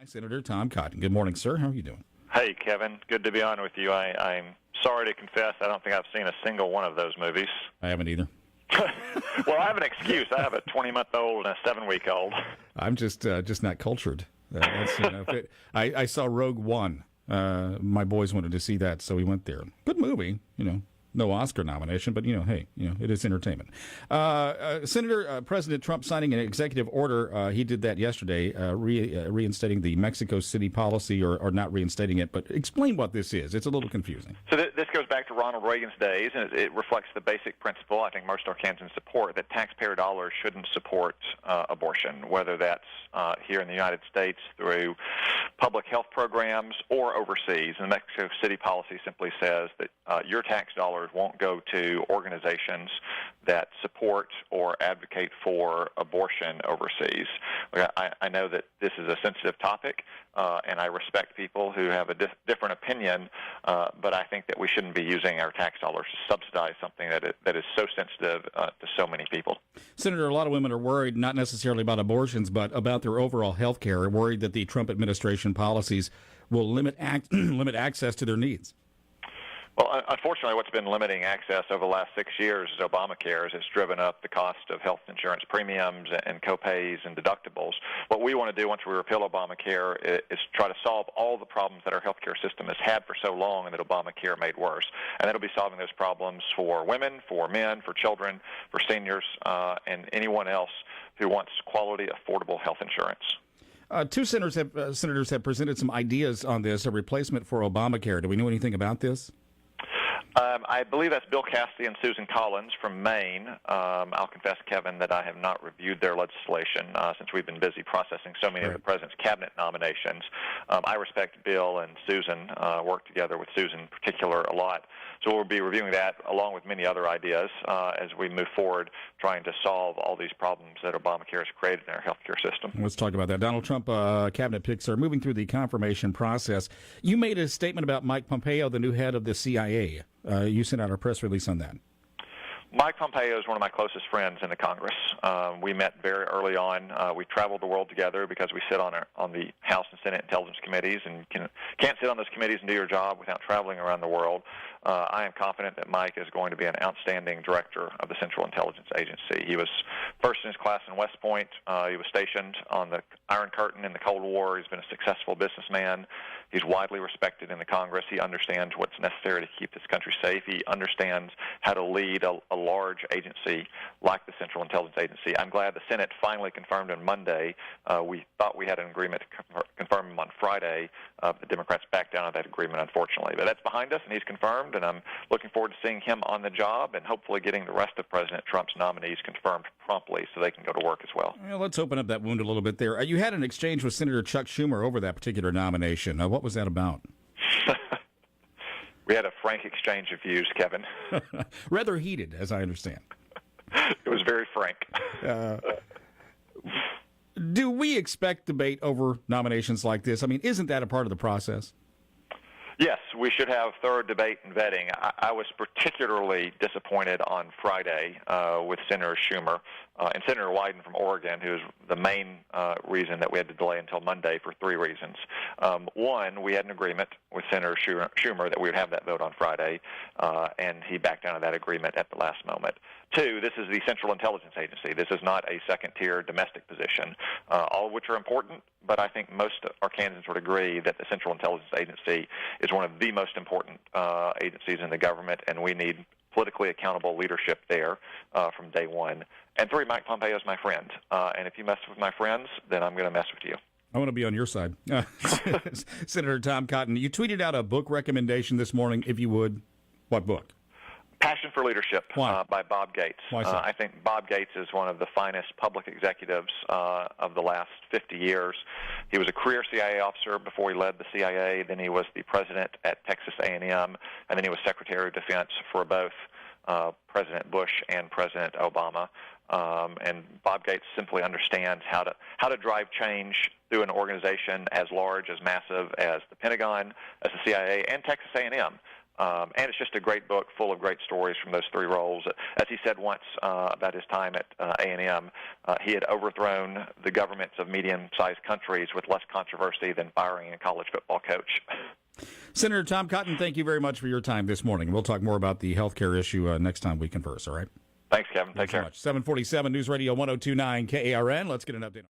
Senator Tom Cotton. Good morning, sir. How are you doing? Hey, Kevin. Good to be on with you. I'm sorry to confess I don't think I've seen a single one of those movies. I haven't either. Well, I have an excuse. I have a 20-month-old and a 7-week-old. I'm just not cultured. I saw Rogue One. My boys wanted to see that, so we went there. Good movie, No Oscar nomination, but, hey, it is entertainment. Senator President Trump signing an executive order. He did that yesterday, reinstating the Mexico City policy, or not reinstating it. But explain what this is. It's a little confusing. So this goes back to Ronald Reagan's days, and it reflects the basic principle I think most Arkansans support, that taxpayer dollars shouldn't support abortion, whether that's here in the United States through public health programs or overseas. And the Mexico City policy simply says that your tax dollars won't go to organizations that support or advocate for abortion overseas. I know that this is a sensitive topic, and I respect people who have a different opinion, but I think that we shouldn't be using our tax dollars to subsidize something that is so sensitive to so many people. Senator, a lot of women are worried, not necessarily about abortions, but about their overall health care, worried that the Trump administration policies will limit access to their needs. Well, unfortunately, what's been limiting access over the last 6 years is Obamacare. It's driven up the cost of health insurance premiums and copays and deductibles. What we want to do once we repeal Obamacare is try to solve all the problems that our healthcare system has had for so long and that Obamacare made worse. And that'll be solving those problems for women, for men, for children, for seniors, and anyone else who wants quality, affordable health insurance. Two senators have presented some ideas on this, a replacement for Obamacare. Do we know anything about this? I believe that's Bill Cassidy and Susan Collins from Maine. I'll confess, Kevin, that I have not reviewed their legislation since we've been busy processing so many of the president's cabinet nominations. I respect Bill and Susan, work together with Susan in particular a lot. So we'll be reviewing that along with many other ideas as we move forward trying to solve all these problems that Obamacare has created in our healthcare system. Let's talk about that. Donald Trump cabinet picks are moving through the confirmation process. You made a statement about Mike Pompeo, the new head of the CIA. You sent out a press release on that. Mike Pompeo is one of my closest friends in the Congress. We met very early on. We traveled the world together because we sit on the House and Senate Intelligence Committees, and can't sit on those committees and do your job without traveling around the world. I am confident that Mike is going to be an outstanding director of the Central Intelligence Agency. He was first in his class in West Point. He was stationed on the Iron Curtain in the Cold War. He's been a successful businessman. He's widely respected in the Congress. He understands what's necessary to keep this country safe. He understands how to lead a large agency like the Central Intelligence Agency. I'm glad the Senate finally confirmed on Monday. We thought we had an agreement to confirm him on Friday. The Democrats backed down on that agreement, unfortunately. But that's behind us, and he's confirmed, and I'm looking forward to seeing him on the job and hopefully getting the rest of President Trump's nominees confirmed promptly so they can go to work as well. Well, let's open up that wound a little bit there. You had an exchange with Senator Chuck Schumer over that particular nomination. What was that about? We had a frank exchange of views, Kevin. Rather heated, as I understand. It was very frank. Do we expect debate over nominations like this? I mean, isn't that a part of the process? Yes, we should have thorough debate and vetting. I was particularly disappointed on Friday with Senator Schumer and Senator Wyden from Oregon, who is the main reason that we had to delay until Monday for three reasons. One, we had an agreement with Senator Schumer that we would have that vote on Friday, and he backed down on that agreement at the last moment. Two, this is the Central Intelligence Agency. This is not a second-tier domestic position, all of which are important, but I think most Arkansans would agree that the Central Intelligence Agency is one of the most important agencies in the government, and we need politically accountable leadership there from day one. And three, Mike Pompeo is my friend, and if you mess with my friends, then I'm going to mess with you. I want to be on your side. Senator Tom Cotton, you tweeted out a book recommendation this morning, if you would. What book? Passion for Leadership by Bob Gates. Why so? I think Bob Gates is one of the finest public executives of the last 50 years. He was a career CIA officer before he led the CIA. Then he was the president at Texas A&M, and then he was Secretary of Defense for both President Bush and President Obama. And Bob Gates simply understands how to drive change through an organization as large, as massive as the Pentagon, as the CIA, and Texas A&M. And it's just a great book full of great stories from those three roles. As he said once about his time at A&M, he had overthrown the governments of medium-sized countries with less controversy than firing a college football coach. Senator Tom Cotton, thank you very much for your time this morning. We'll talk more about the health care issue next time we converse, all right? Thanks, Kevin. Take Thanks care. so much. 747 News Radio 102.9 KARN. Let's get an update.